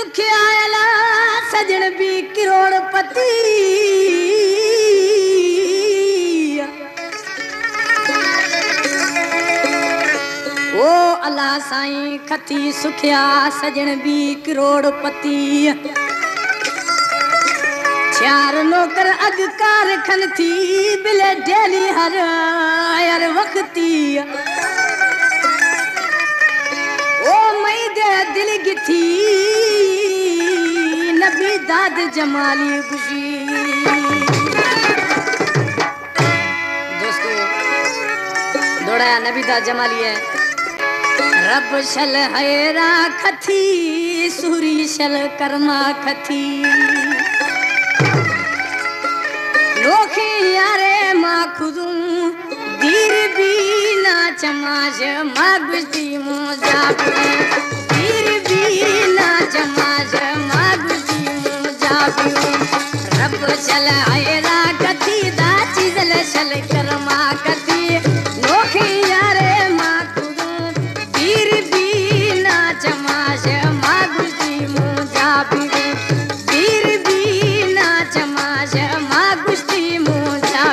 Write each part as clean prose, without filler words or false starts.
सुख आयला सजन भी करोड़पति ओ अल्लाह साईं खती सुखिया सजन भी करोड़पति चार नौकर अधकार खन थी बिले डेली हर वक्ती ओ मई दे दिल गिथी नबी दाद जमाली खुशी। दोस्तों दौड़ाया नबी दाद जमाली है। रब शल हैरा खथी सूरी शल कर्मा खथी लोखे यारे माँ खुदूं दीर भी ना चमाज माँ गुजती मुझा दीर भी ना चमाज माँ गुजती मुझा रब चल हैरा कथी दा चीजल चल कर्मा कथी लोखे यारे माँ खुदूं दीर भी ना चमाज माँ गुजती मुझा दीर भी ना चमाज माँ गुजती मुझा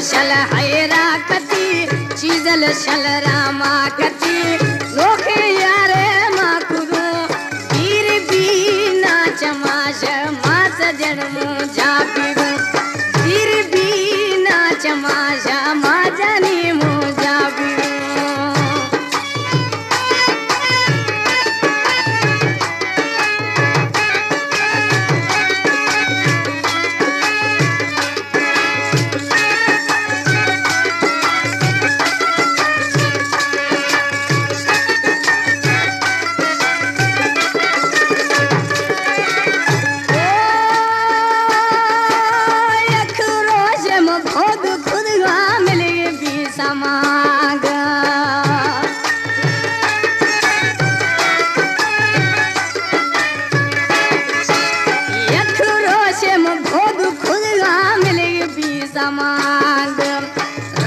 शल हैरा कती चीजल शल रामा कती लोखे यारे माँ खुदू दीर भी ना चमाश माँ सजन मुझा पीगू दीर भी ना चमाश माँ जानी मुझा पीगू।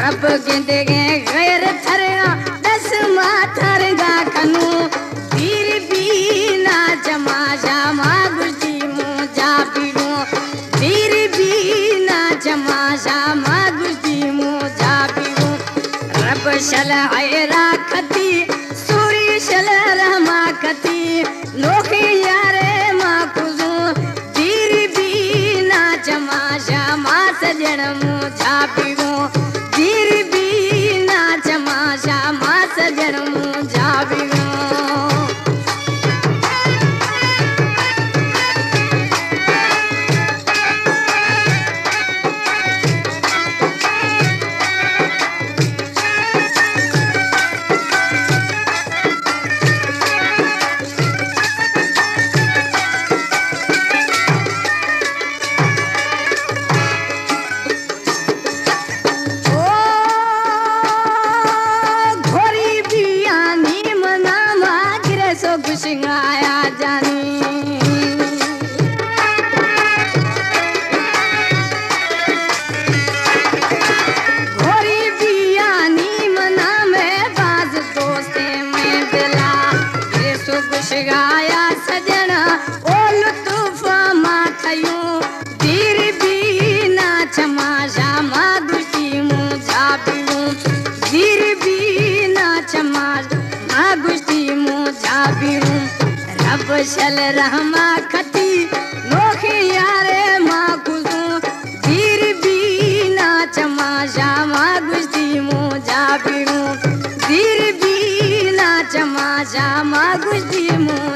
रब गिंदे गैर थरगा दस माथरगा खनू दीर भी ना जमा जामा गुजती मुझा पीलू दीर भी ना जमा जामा गुजती मुझा पीलू रब शल हैरा खती सूरी शल रहमा खती लोखे यारे माँ खुजू दीर भी ना जमा जामा सजन मुझा पीलू दीर भी ना जमा जामा सजन मुझा पीलू। सिंगाया जानी घोरी बियानी मना में बाज दोस्ते में दिला ये सुख शिगाया सजना ओ लुत्फा माथयूं दीर भी ना चमा जामा गुजती मुझा पीलू दीर भी ना चमा मा गुजती मुझा पीलू रब शल रहमा खती लोखे यारे माँ खुजू दीर भी ना चमा जा आजा मागुस दी मुँह